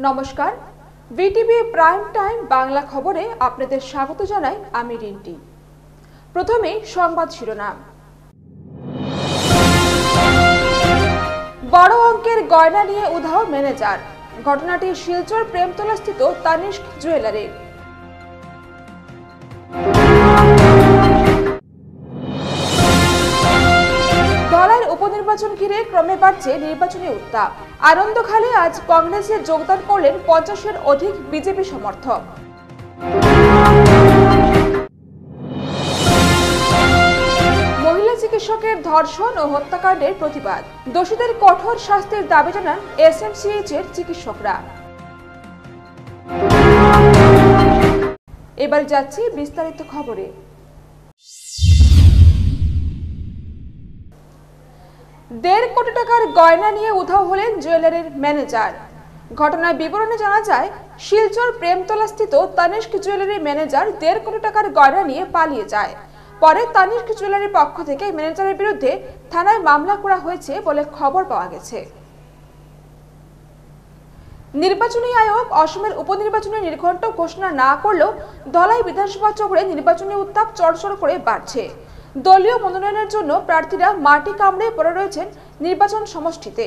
নমস্কার, VTV prime time Bangla খবরে আপনাদের স্বাগত জানাই আমি রিন্টি। প্রথমে সংবাদ শিরোনাম। বড় অঙ্কের গয়না নিয়ে উধাও ম্যানেজার। ঘটনাটি শিলচর প্রেমতলাস্থিত তানিস্ক জুয়েলারির। ধলাইয়ের উপনির্বাচন ঘিরে ক্রমে বাড়ছে নির্বাচনী উত্তাপ। আনন্দখালে আজ কংগ্রেসে যোগদান করলেন 50-এর অধিক বিজেপি সমর্থক। মহিলা চিকিৎসকের ধর্ষণ ও হত্যাকাণ্ডের প্রতিবাদ। দোষীদের কঠোর শাস্তির দাবি জানান এসএমসিএইচ-এর চিকিৎসকরা। এবার যাচ্ছি বিস্তারিত খবরে। 1.5 কোটি টাকার গয়না নিয়ে উধাও হলেন জুয়েলারির ম্যানেজার। ঘটনার বিবরণে জানা যায়, শিলচর প্রেমতলাস্থিত তানিস্ক জুয়েলারির ম্যানেজার 1.5 কোটি টাকার গয়না নিয়ে পালিয়ে যায়। পরে তানিস্ক জুয়েলারির পক্ষ থেকে ম্যানেজারের বিরুদ্ধে থানায় মামলা করা হয়েছে বলে খবর পাওয়া গেছে। নির্বাচনী আয়োগ অসমের উপনির্বাচনে নির্ঘণ্ট ঘোষণা না করলেও ধলাই বিধানসভা চক্রে নির্বাচনী উত্তাপ চড়চড় করে বাড়ছে। দলীয় মনোনয়নের জন্য প্রার্থীরা মাটি কামড়ে পড়ে রয়েছেন নির্বাচন সমষ্টিতে।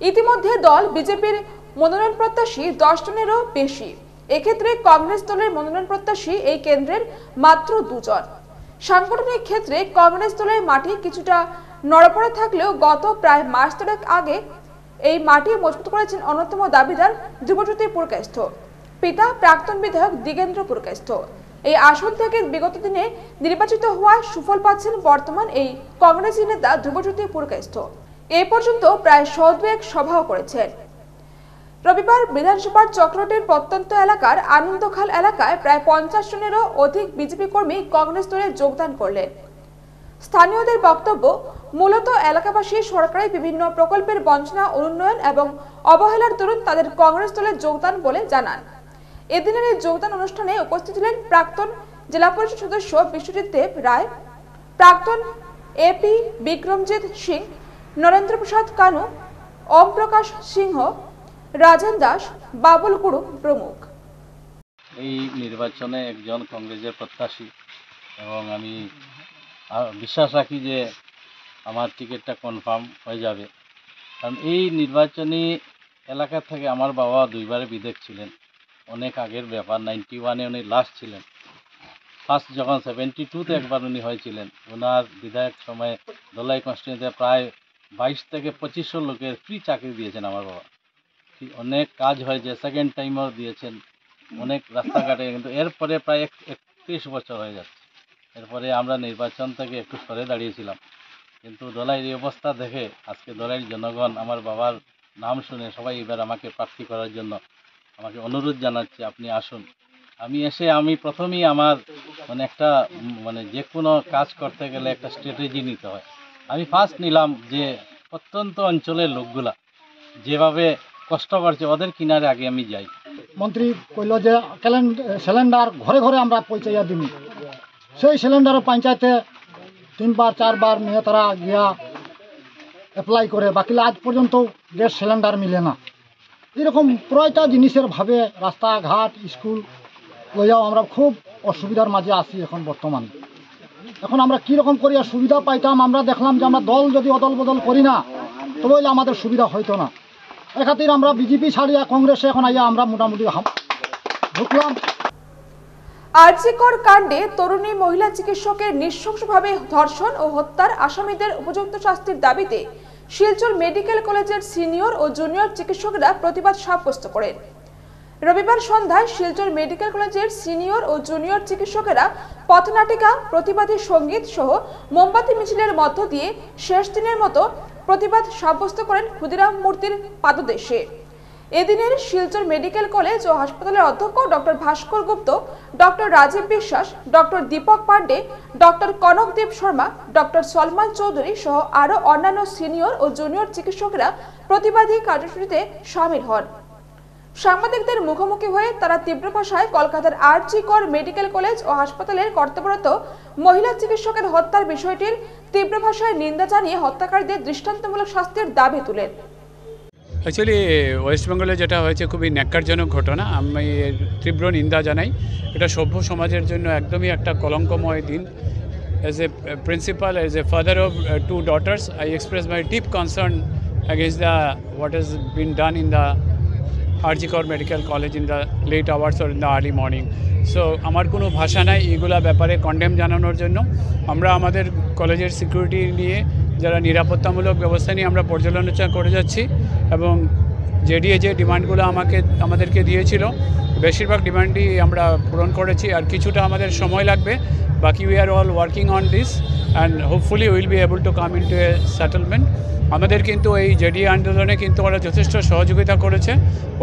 ইতিমধ্যে দল বিজেপির মনোনয়ন প্রত্যাশী 10 জনেরও বেশি। এক্ষেত্রে কংগ্রেস দলের মনোনয়ন প্রত্যাশী এই কেন্দ্রের মাত্র 2 জন। সাংগঠনিক ক্ষেত্রে কংগ্রেস দলের মাটি কিছুটা নড়বড়ে থাকলেও গত প্রায় মাস 3 আগে এই মাটি মজবুত করেছেন অন্যতম দাবিদার ধ্রুবজ্যোতি পুরকায়স্থ, পিতা প্রাক্তন বিধায়ক দিগেন্দ্র পুরকায়স্থ। এই আসন থেকে বিগত দিনে নির্বাচিত হওয়া সুফল পাচ্ছেন বর্তমান এই কংগ্রেসী নেতা ধ্রুবজ্যোতি পুরকায়স্থ। এ পর্যন্ত প্রায় 100 সভাও করেছেন। রবিবার বিধানসভার চক্রটির প্রত্যন্ত এলাকার আনন্দখাল এলাকায় প্রায় 50 জনেরও অধিক বিজেপি কর্মী কংগ্রেস দলে যোগদান করলেন। স্থানীয়দের বক্তব্য, মূলত এলাকাবাসী সরকারি বিভিন্ন প্রকল্পের বঞ্চনা, অনুন্নয়ন এবং অবহেলার দরুন তাদের কংগ্রেস দলে যোগদান বলে জানান। এদিনের এই যোগদান অনুষ্ঠানে উপস্থিত ছিলেন প্রাক্তন জেলা পরিষদ সদস্য বিশ্বজিৎ দেব রায়, প্রাক্তন এপি বিক্রমজিৎ সিং, নরেন্দ্র প্রসাদ কানু, ওম প্রকাশ সিংহ, রাজেন দাস, বাবুল গুরু প্রমুখ। এই নির্বাচনে একজন কংগ্রেসের প্রত্যাশী এবং আমি বিশ্বাস রাখি যে আমার টিকিটটা কনফার্ম হয়ে যাবে, কারণ এই নির্বাচনী এলাকা থেকে আমার বাবা 2বারে বিধায়ক ছিলেন। অনেক আগের ব্যাপার, 91-এ উনি লাস্ট ছিলেন। ফার্স্ট যখন 72-তে একবার উনি হয়েছিলেন, ওনার বিধায়ক সময়ে ধলাই কনস্টিটিউয়েন্সিতে প্রায় 22 থেকে 2500 লোকের ফ্রি চাকরি দিয়েছেন আমার বাবা। অনেক কাজ হয়েছে, সেকেন্ড টাইমও দিয়েছেন অনেক রাস্তাঘাটে, কিন্তু এরপরে প্রায় 31 বছর হয়ে যাচ্ছে। এরপরে আমরা নির্বাচন থেকে একটু সরে দাঁড়িয়েছিলাম, কিন্তু ধলাইয়ের এই অবস্থা দেখে আজকে ধলাইয়ের জনগণ আমার বাবার নাম শুনে সবাই এবার আমাকে প্রার্থী করার জন্য আমাকে অনুরোধ জানাচ্ছে, আপনি আসুন। আমি প্রথমেই আমার একটা যে কোনো কাজ করতে গেলে একটা স্ট্র্যাটেজি নিতে হয়। আমি ফার্স্ট নিলাম যে প্রত্যন্ত অঞ্চলের লোকগুলা যেভাবে কষ্ট করছে ওদের কিনারে আগে আমি যাই। মন্ত্রী কইল যে সিলিন্ডার ঘরে ঘরে আমরা পৌঁছাইয়া দিই। সেই সিলিন্ডার পঞ্চায়েতে 3-4 বার নিয়ে তারা গিয়া অ্যাপ্লাই করে, বাকি আজ পর্যন্ত গ্যাস সিলিন্ডার মিলে না। এরকম প্রয়টা জিনিসের ভাবে রাস্তাঘাট স্কুল লইয়াও আমরা খুব অসুবিধার মাঝে আছি এখন বর্তমান। এখন আমরা কীরকম করিয়া সুবিধা পাইতাম, আমরা দেখলাম যে আমরা দল যদি অদল বদল করি না তবে আমাদের সুবিধা হইতো না। এ খাতির আমরা বিজেপি ছাড়িয়া কংগ্রেসে এখন আইয়া আমরা মোটামুটি ঢুকলাম। আরজিকর কাণ্ডে তরুণী মহিলা চিকিৎসকের নৃশংসভাবে ধর্ষণ ও হত্যার আসামিদের উপযুক্ত শাস্তির দাবিতে শিলচর মেডিকেল কলেজের সিনিয়র ও জুনিয়র চিকিৎসকরা প্রতিবাদ সাব্যস্ত করেন। রবিবার সন্ধ্যায় শিলচর মেডিকেল কলেজের সিনিয়র ও জুনিয়র চিকিৎসকেরা পথনাটিকা, প্রতিবাদী সঙ্গীত সহ মোমবাতি মিছিলের মধ্য দিয়ে শেষ দিনের মতো প্রতিবাদ সাব্যস্ত করেন ক্ষুদিরাম মূর্তির পাদদেশে। এদিনের শিলচর মেডিকেল কলেজ ও হাসপাতালের অধ্যক্ষ doctor Bhaskar Gupta, doctor Rajib Biswas, doctor Dipak Pandey, doctor Kanakdeb Sharma, doctor Salman Chowdhury সহ আরও অন্যান্য সিনিয়র ও জুনিয়র চিকিৎসকরা প্রতিবাদী কার্যসূচিতে সামিল হন। সাংবাদিকদের মুখোমুখি হয়ে তারা তীব্র ভাষায় কলকাতার আরজিকর মেডিকেল কলেজ ও হাসপাতালের কর্তব্যরত মহিলা চিকিৎসকের হত্যার বিষয়টির তীব্র ভাষায় নিন্দা জানিয়ে হত্যাকারীদের দৃষ্টান্তমূলক শাস্তির দাবি তুলেন। অ্যাকচুয়ালি ওয়েস্ট বেঙ্গলে যেটা হয়েছে খুবই ন্যাক্কারজনক ঘটনা, আমি তীব্র নিন্দা জানাই। এটা সভ্য সমাজের জন্য একদমই একটা কলঙ্কময় দিন। As a principal, as a father of two daughters, I express my deep concern against what has been done in the Arjikor Medical College in the late hours or in the early morning. So আমার কোনো ভাষা নাই এগুলা ব্যাপারে condemn জানানোর জন্য। আমরা আমাদের কলেজের সিকিউরিটি নিয়ে যারা নিরাপত্তামূলক ব্যবস্থা নিয়ে আমরা পর্যালোচনা করে যাচ্ছি এবং জেডিএ যে ডিমান্ডগুলো আমাদেরকে দিয়েছিল বেশিরভাগ ডিমান্ডই আমরা পূরণ করেছি, আর কিছুটা আমাদের সময় লাগবে। বাকি we are all working on this and hopefully will be able to come into a settlement. আমাদের কিন্তু এই জেডিএ আন্দোলনে কিন্তু ওরা যথেষ্ট সহযোগিতা করেছে।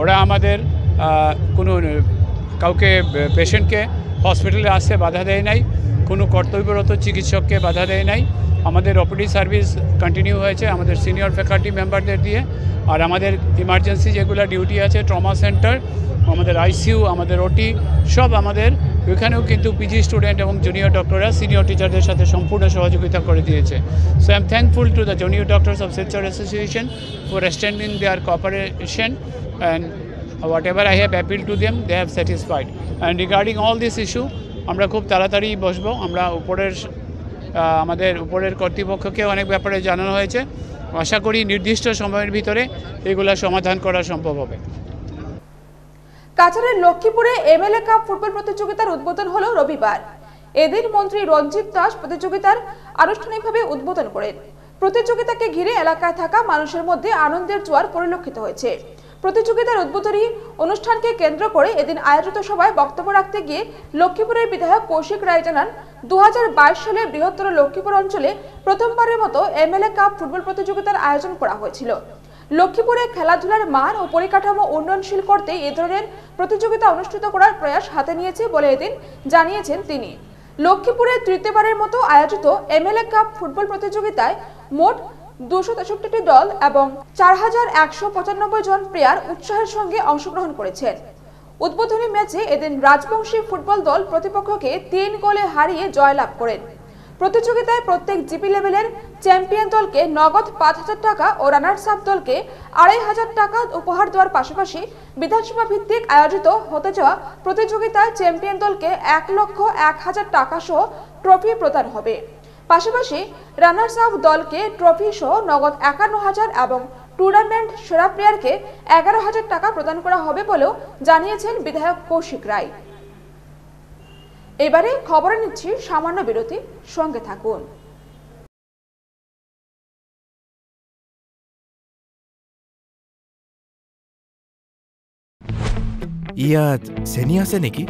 ওরা আমাদের কোনো কাউকে পেশেন্টকে হসপিটালে আসতে বাধা দেয় নাই, কোনো কর্তব্যরত চিকিৎসককে বাধা দেয় নাই। আমাদের ওপিডি সার্ভিস কন্টিনিউ হয়েছে আমাদের সিনিয়র ফ্যাকাল্টি মেম্বারদের দিয়ে, আর আমাদের ইমার্জেন্সি যেগুলো ডিউটি আছে, ট্রমা সেন্টার, আমাদের আইসিইউ, আমাদের ওটি সব আমাদের ওইখানেও কিন্তু পিজি স্টুডেন্ট এবং জুনিয়র ডক্টররা সিনিয়র টিচারদের সাথে সম্পূর্ণ সহযোগিতা করে দিয়েছে। So I am thankful to the junior doctors of Silchar association for extending their cooperation and whatever I have appealed to them, they have satisfied. And regarding all this issue, আমরা খুব তাড়াতাড়ি বসবো। আমরা আমাদের উপরের কর্তৃপক্ষকে অনেক ব্যাপারে জানানো হয়েছে। আশা করি নির্দিষ্ট সময়ের ভিতরে এগুলা সমাধান করা সম্ভব হবে। কাছাড়ের লক্ষ্মীপুরে এমএলএ কাপ ফুটবল প্রতিযোগিতার উদ্বোধন হলো রবিবার। এদিন মন্ত্রী রঞ্জিত দাস প্রতিযোগিতার আনুষ্ঠানিকভাবে উদ্বোধন করেন। প্রতিযোগিতাকে ঘিরে এলাকায় থাকা মানুষের মধ্যে আনন্দের জোয়ার পরিলক্ষিত হয়েছে। প্রতিযোগিতার উদ্বোধনী অনুষ্ঠানকে কেন্দ্র করে এদিন আয়োজিত সভায় বক্তব্য রাখতে গিয়ে লক্ষ্মীপুরের বিধায়ক কৌশিক রায় জানান, 2022 সালে বৃহত্তর লক্ষ্মীপুর অঞ্চলে প্রথমবারের মতো এমএলএ কাপ ফুটবল প্রতিযোগিতার আয়োজন করা হয়েছিল। লক্ষ্মীপুরে খেলাধুলার মান ও পরিকাঠামো উন্নয়নশীল করতে এই ধরনের প্রতিযোগিতা অনুষ্ঠিত করার প্রয়াস হাতে নিয়েছে বলে এদিন জানিয়েছেন তিনি। লক্ষ্মীপুরে তৃতীয়বারের মতো আয়োজিত এমএলএ কাপ ফুটবল প্রতিযোগিতায় মোট 263টি দল এবং 4195 জন প্লেয়ার উৎসাহের সঙ্গে অংশগ্রহণ করেছেন। উদ্বোধনী ম্যাচে এদিন রাজবংশী ফুটবল দল প্রতিপক্ষকে 3 গোলে হারিয়ে জয়লাভ করেন। প্রতিযোগিতায় প্রত্যেক জিপি লেভেলের চ্যাম্পিয়ন দলকে নগদ 5000 টাকা ও রানার্স আপ দলকে 2500 টাকা উপহার দেওয়ার পাশাপাশি বিধানসভা ভিত্তিক আয়োজিত হতে যাওয়া প্রতিযোগিতায় চ্যাম্পিয়ন দলকে 1,01,000 টাকা সহ ট্রফি প্রদান হবে। পাশাপাশি রানার্স আপ দলকে ট্রফি সহ নগদ 51,000 এবং টুর্নামেন্ট সেরা প্লেয়ারকে 11,000 টাকা প্রদান করা হবে বলেও জানিয়েছেন বিধায়ক কৌশিক রায়। এবারে খবরে নিচ্ছি সামান্য বিরতি, সঙ্গে থাকুন। ইয়াত চেনি আছে নেকি?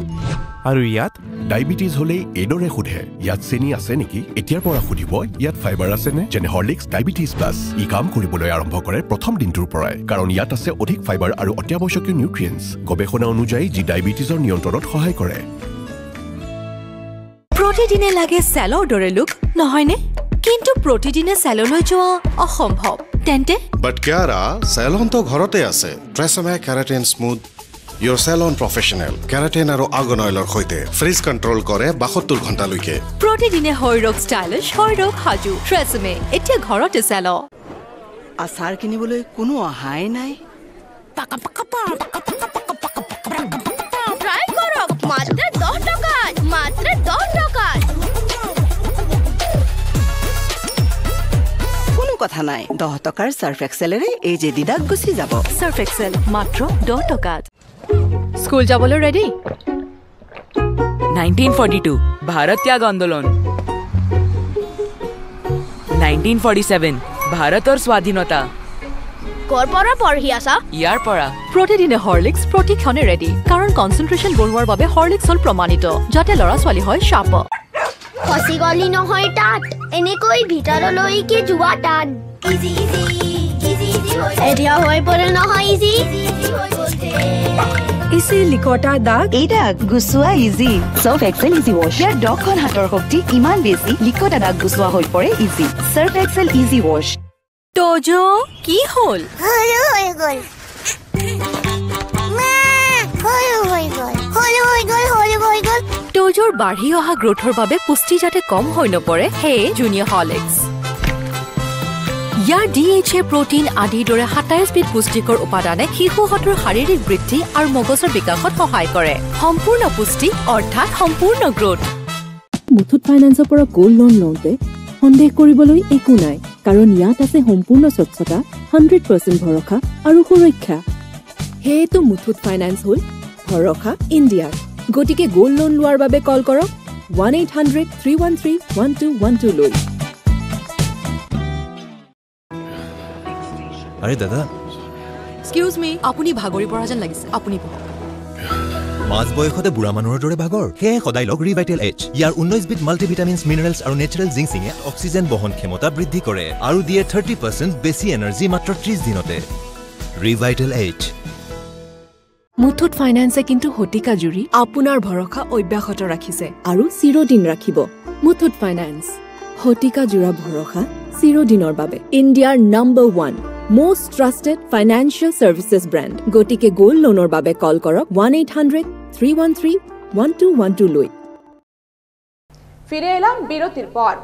আৰু ইয়াত ডায়েবেটিছ হলে এইদৰে সোধে, ইয়াত চেনি আছে নেকি? এতিয়াৰ পৰা সুধিব ইয়াত ফাইবাৰ আছেনে? যেনে হৰলিক্স ডায়েবেটিছ প্লাছ। ই কাম কৰিবলৈ আৰম্ভ কৰে প্ৰথম দিনটোৰ পৰাই, কাৰণ ইয়াত আছে অধিক ফাইবাৰ আৰু অত্যাৱশ্যকীয় নিউট্ৰিয়েণ্টছ, গৱেষণা অনুযায়ী যি ডায়েবেটিছৰ নিয়ন্ত্ৰণত সহায় কৰে। প্ৰতিদিনে লাগে চেলৰ দৰে লুক নহয়নে? কিন্তু প্ৰতিদিনে চেললৈ যোৱা অসম্ভৱ। তেন্তে বাট কিয়াৰা চেলনটো ঘৰতে আছে। TRESemme keratin smooth Your salon professional keratin আৰু আৰ্গন অইলৰ সৈতে ফ্ৰিজ কণ্ট্ৰোল কৰে 72 ঘণ্টালৈকে। প্ৰতিদিনে হৈৰক ষ্টাইলিছ, হৈৰক সাজু। ট্ৰেছমে এতিয়া ঘৰতে চেল। আচাৰ কিনিবলৈ কোনো অহাই নাই। ট্রাই করো মাত্র 10 টাকা, মাত্র 10 টাকা। কোনো কথা নাই, 10 টকাৰ সার্ফ এক্সেলেৰে এই যে দিদাক গুচি যাব। সার্ফ এক্সেল মাত্ৰ 10 টকাত। স্কুল যাবলৈ ৰেডি? 1942 ভাৰত ত্যাগ আন্দোলন, 1947 ভাৰতৰ স্বাধীনতা। কৰ পৰা পঢ়ি আছা? ইয়াৰ পৰা। প্ৰতিদিনে হৰলিক্স প্ৰতিক্ষণে ৰেডি, কাৰণ কনচেন্ট্ৰেশ্যন বঢ়োৱাৰ বাবে হৰলিক্স হ'ল প্ৰমাণিত, যাতে ল'ৰা ছোৱালী হয় শাৰ্প। খসি গলি নহয় তাত, এনেকৈ ভিতৰলৈকে যোৱা তাত। ইজি ইজি ইজি ইজি এতিয়া হৈ পৰে নহয় ইজি ইজি হৈ গৈছে। ইজি লিকটা দাগ, এই দাগ গুচোৱা easy. Surf Excel easy wash. ইয়াৰ 10খন হাতৰ শক্তি ইমান বেছি, লিকটা দাগ গুচোৱা হৈ পৰে easy. Surf Excel easy wash. তোজো কি হ'ল? হলো হৈ গল মা, হলো হৈ গল, হলো হৈ গল, হলো হৈ গল। তোজোৰ বাঢ়ি অহা গ্ৰোথৰ বাবে পুষ্টি যাতে কম হৈ নপৰে, সেয়ে জুনিয়ৰ হৰলিক্স। ইয়াৰ DHA প্ৰটিন আদিৰ দৰে 27 বিধ পুষ্টিকৰ উপাদানে শিশুহঁতৰ শাৰীৰিক বৃদ্ধি আৰু মগজৰ বিকাশত সহায় কৰে। সম্পূৰ্ণ পুষ্টি অৰ্থাৎ সম্পূৰ্ণ গ্ৰোথ। মুথুত ফাইনেন্সৰ পৰা গোল্ড লোন লওঁতে সন্দেহ কৰিবলৈ একো নাই, কাৰণ ইয়াত আছে সম্পূৰ্ণ স্বচ্ছতা, 100% ভৰসা আৰু সুৰক্ষা। সেয়েতো মুথুত ফাইনেন্স হ'ল ভৰসা ইণ্ডিয়াৰ। গতিকে গোল্ড লোন লোৱাৰ বাবে কল কৰক 1-800-313-1212 লৈ। আৰে দাদা, এক্সকিউজ মি, আপুনি ভাগৰি পৰা যেন লাগিছে, আপুনি বহক। মাজ বয়সতে বুঢ়া মানুহৰ দৰে ভাগৰ, সেয়ে সদায় লগ ৰিভাইটেল এইচ। ইয়াৰ 19 বিধ মাল্টিভিটামিনছ, মিনাৰেলছ আৰু নেচাৰেল জিংচিঙে অক্সিজেন বহন ক্ষমতা বৃদ্ধি কৰে আৰু দিয়ে 30% বেছি এনাৰ্জি মাত্ৰ 30 দিনতে। ৰিভাইটেল এইচ। মুথুত ফাইনেন্সে কিন্তু শতিকা জুৰি আপোনাৰ ভৰসা অব্যাহত ৰাখিছে আৰু চিৰদিন ৰাখিব। মুথুত ফাইনেন্স, শতিকা জোৰা ভৰসা চিৰদিনৰ বাবে। ইণ্ডিয়াৰ number 1 most trusted financial services brand. গতিকে গোল্ড লোনৰ বাবে কল কৰক 1-800-313-1212 লৈ। ফিরে এলাম বিরতির পর।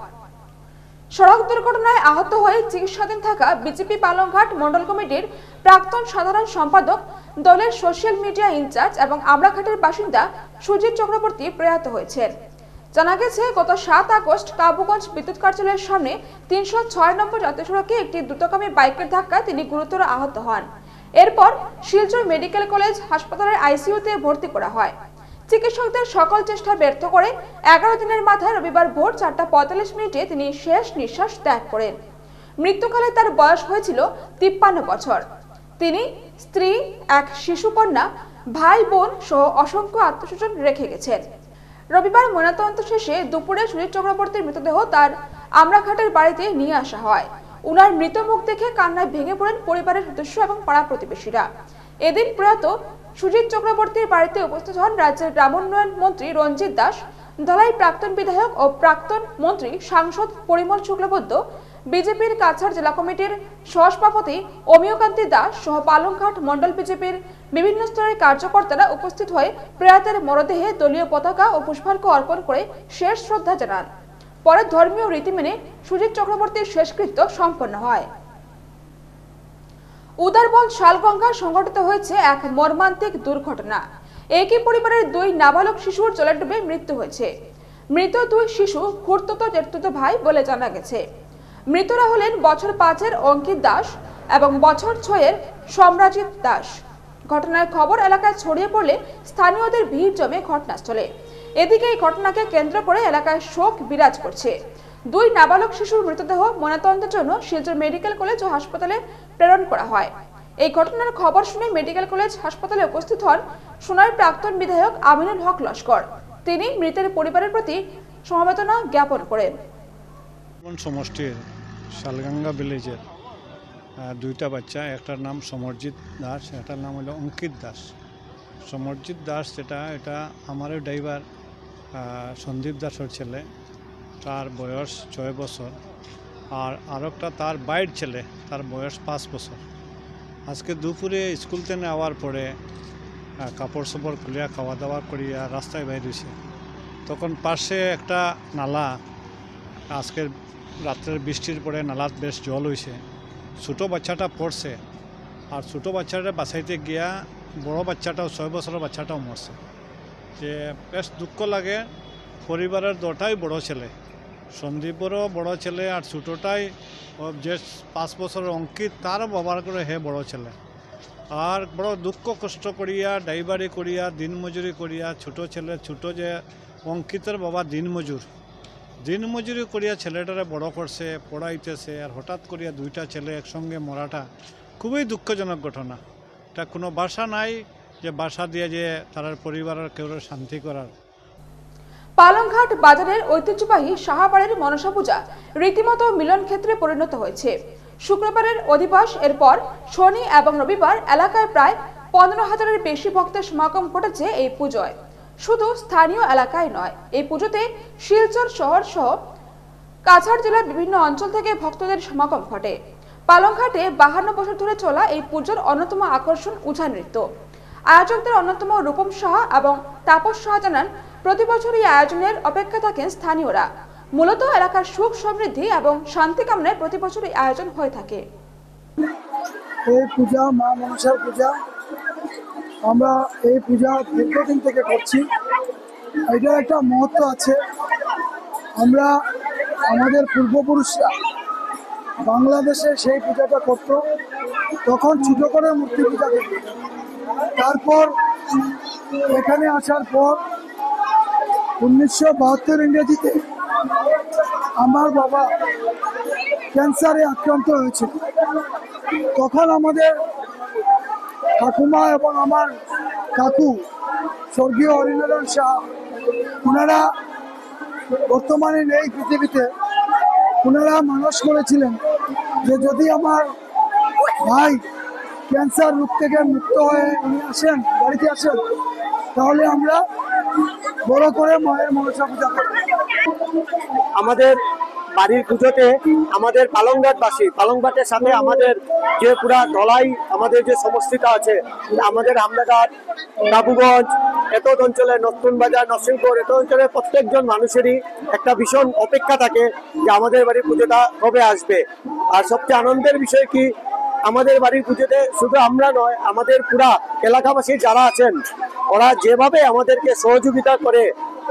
সড়ক দুর্ঘটনায় আহত হয়ে চিকিৎসাধীন থাকা বিজেপি পালংঘাট মন্ডল কমিটির প্রাক্তন সাধারণ সম্পাদক, দলের সোশ্যাল মিডিয়া ইনচার্জ এবং আমরাঘাটের বাসিন্দা সুজিত চক্রবর্তী প্রয়াত হয়েছেন। জানা গেছে গত 7 আগস্ট কাবুগঞ্জ বিদ্যুৎ কার্যালয়ের সামনে 306 নম্বর জাতীয় সড়কে একটি দ্রুতগামী বাইকের ধাক্কায় তিনি গুরুতর আহত হন। এরপর শিলচর মেডিকেল কলেজ হাসপাতালের আইসিইউতে ভর্তি করা হয়। চিকিৎসকদের সকল চেষ্টা ব্যর্থ করে 11 দিনের মাথায় রবিবার ভোর 4:45 তিনি শেষ নিঃশ্বাস ত্যাগ করেন। মৃত্যুকালে তার বয়স হয়েছিল 53 বছর। তিনি স্ত্রী, এক শিশুকন্যা, ভাই বোন সহ অসংখ্য আত্মস্বজন রেখে গেছেন। রবিবার ময়নাতদন্ত শেষে দুপুরে সুজিত চক্রবর্তীর মৃতদেহ তার আমরাঘাটের বাড়িতে নিয়ে আসা হয়। উনার মৃত মুখ দেখে কান্নায় ভেঙে পড়েন পরিবারের সদস্য এবং পাড়া প্রতিবেশীরা। এদিন প্রয়াত সুজিত চক্রবর্তীর বাড়িতে উপস্থিত হন রাজ্যের গ্রামোন্নয়ন মন্ত্রী রঞ্জিত দাস, ধলাই প্রাক্তন বিধায়ক ও প্রাক্তন মন্ত্রী সাংসদ পরিমল শুক্লবৈদ্য, বিজেপির কাছাড় জেলা কমিটির সহসভাপতি অমিয়কান্তি দাস সহ পালংঘাট মন্ডল বিজেপির বিভিন্ন স্তরের কার্যকর্তারা উপস্থিত হয়ে প্রয়াতের মরদেহে দলীয় পতাকা ও পুষ্পার্ঘ অর্পণ করে শেষ শ্রদ্ধা জানান। পরে ধর্মীয় রীতি মেনে সুজিত চক্রবর্তীর শেষকৃত্য সম্পন্ন হয়। উদারবন শালগঙ্গা সংঘটিত হয়েছে এক মর্মান্তিক দুর্ঘটনা। একই পরিবারের 2 নাবালক শিশুর জলে ডুবে মৃত্যু হয়েছে। মৃত 2 শিশু খুড়তুতো জেঠতুতো ভাই বলে জানা গেছে। মৃতরা হলেন বছর 5-এর অঙ্কিত দাস এবং বছর 6-এর সম্রাজিৎ দাস। ঘটনার খবর এলাকায় ছড়িয়ে পড়লে স্থানীয়দের ভিড় জমে ঘটনাস্থলে। এদিকে এই ঘটনাকে কেন্দ্র করে এলাকায় শোক বিরাজ করছে। 2 নাবালক শিশুর মৃতদেহ ময়নাতদন্তের জন্য শিলচর মেডিকেল কলেজ ও হাসপাতালে প্রেরণ করা হয়। এই ঘটনার খবর শুনে মেডিকেল কলেজ হাসপাতালে উপস্থিত হন সোনার প্রাক্তন বিধায়ক আমিনুল হক লস্কর। তিনি মৃতের পরিবারের প্রতি সমবেদনা জ্ঞাপন করেন। সমষ্টির শালগঙ্গা ভিলেজের 2টা বাচ্চা, একটার নাম সমরজিৎ দাস, একটার নাম হলো অঙ্কিত দাস। সমরজিৎ দাস এটা আমারও ড্রাইভার সন্দীপ দাসের ছেলে, তার বয়স 6 বছর। আর আরেকটা তার বাইর ছেলে, তার বয়স 5 বছর। আজকে দুপুরে স্কুল থেকে নেওয়ার পরে কাপড় চোপড় খুলিয়া খাওয়া দাওয়া করিয়া রাস্তায় বাইর হয়েছে, তখন পাশে একটা নালা, আজকের রাত্রের বৃষ্টির পরে নালাত বেশ জল হয়েছে। ছোটো বাচ্চাটা পড়ছে, আর ছোটো বাচ্চাটা বাঁচাইতে গিয়া বড় বাচ্চাটাও 6 বছরের বাচ্চাটাও মরছে। যে বেশ দুঃখ লাগে। পরিবারের 2টাই বড় ছেলে, সন্দীপেরও বড় ছেলে, আর ছোটোটাই যে 5 বছরের অঙ্কিত, তারও বাবার করে হে বড় ছেলে। আর বড় দুঃখ কষ্ট করিয়া ড্রাইভারি করিয়া দিনমজুরি করিয়া, ছোটো ছেলে ছোটো যে অঙ্কিতের বাবা দিনমজুরি করিয়া ছেলেটারে বড় করছে, পড়াইতেছে, আর হঠাৎ করিয়া 2টা ছেলে একসঙ্গে মরাটা খুবই দুঃখজনক ঘটনা। এটা কোনো ভাষা নাই যে ভাষা দিয়ে যে তার পরিবারের কেউ শান্তি করার। পালংঘাট বাজারের ঐতিহ্যবাহী সাহাবাড়ির মনসা পূজা রীতিমতো মিলন ক্ষেত্রে পরিণত হয়েছে। শুক্রবারের অধিবাস এরপর শনি এবং রবিবার এলাকায় প্রায় 15,000-এর বেশি ভক্তের সমাগম ঘটেছে এই পুজোয়। শুধু স্থানীয় এলাকায় নয়, এই পুজোতে শিলচর শহর সহ কাছাড় জেলার বিভিন্ন অঞ্চল থেকে ভক্তদের সমাগম ঘটে। পালংঘাটে 52 বছর ধরে চলা এই পুজোর অন্যতম আকর্ষণ উঝা নৃত্য। আয়োজকদের অন্যতম রূপম সাহা এবং তাপস সাহা জানান, প্রতি বছর এই আয়োজনের অপেক্ষা থাকেন স্থানীয়রা। মূলত এলাকার সুখ সমৃদ্ধি এবং শান্তি কামনায় প্রতি বছর এই আয়োজন হয়ে থাকে। এই পূজা মা মনসার পূজা, আমরা এই পূজা দীর্ঘদিন থেকে করছি। এটার একটা মহত্ব আছে। আমরা আমাদের পূর্বপুরুষরা বাংলাদেশে সেই পূজাটা করত, তখন ছোট করে মূর্তি পূজা করত। তারপর এখানে আসার পর 1972 ইংরেজিতে আমার বাবা ক্যান্সারে আক্রান্ত হয়েছিল। তখন আমাদের ঠাকুমা এবং আমার কাকু স্বর্গীয় হরিনারায়ণ শাহ, ওনারা বর্তমানে নেই পৃথিবীতে, ওনারা মানুষ করেছিলেন যে যদি আমার ভাই ক্যান্সার রোগ থেকে মুক্ত হয়ে উনি আসেন, বাড়িতে আসেন, তাহলে আমরা বড় করে মায়ের মনসা পূজা করব। আমাদের বাড়ির পুজোতে আমাদের পালংঘাটবাসী, পালংঘাটের সাথে আমাদের যে পুরা ধলাই আমাদের যে সমষ্টিটা আছে, আমাদের হামলাঘাট, বাবুগঞ্জ, এত অঞ্চলে নতুন বাজার, নরসিংপুর, এত অঞ্চলের প্রত্যেকজন মানুষেরই একটা ভীষণ অপেক্ষা থাকে যে আমাদের বাড়ির পুজোটা কবে আসবে। আর সবচেয়ে আনন্দের বিষয় কি, আমাদের বাড়ির পুজোতে শুধু আমরা নয়, আমাদের পুরা এলাকাবাসী যারা আছেন ওরা যেভাবে আমাদেরকে সহযোগিতা করে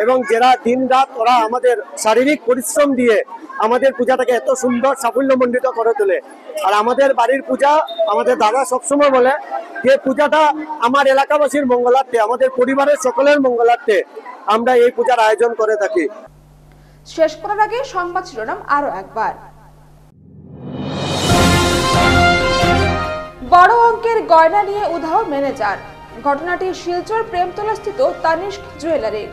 এবং যারা দিন রাত ওরা আমাদের শারীরিক পরিশ্রম দিয়ে আমাদের পূজাটাকে এত সুন্দর সাফল্যমণ্ডিত করে তোলে। আর আমাদের বাড়ির পূজা, আমাদের দাদা সবসময় বলে যে পূজাটা আমার এলাকাবাসীর মঙ্গলার্থে, আমাদের পরিবারের সকলের মঙ্গলার্থে আমরা এই পূজার আয়োজন করে থাকি। শেষ করার আগে সংবাদ শিরোনাম আরো একবার। বড় অঙ্কের গয়না নিয়ে উধাও ম্যানেজার, ঘটনাটি শিলচর প্রেমতলা স্থিত তানিস্ক জুয়েলারি।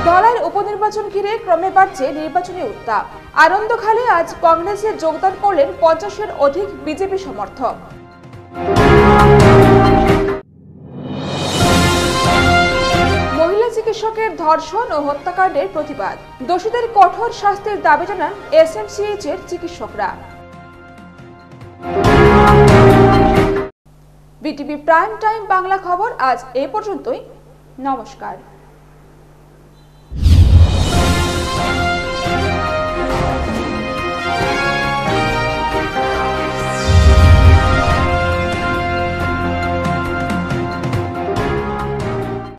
ধলাইয়ের উপনির্বাচন ঘিরে ক্রমে বাড়ছে নির্বাচনী উত্তাপ। আনন্দখালে আজ কংগ্রেসে যোগদান করলেন 50-এর অধিক বিজেপি সমর্থক। মহিলা চিকিৎসকের ধর্ষণ ও হত্যাকাণ্ডের প্রতিবাদ, দোষীদের কঠোর শাস্তির দাবি জানান এসএমসিএইচ এর চিকিৎসকরা। বিটিভি প্রাইম টাইম বাংলা খবর আজ এই পর্যন্তই। নমস্কার।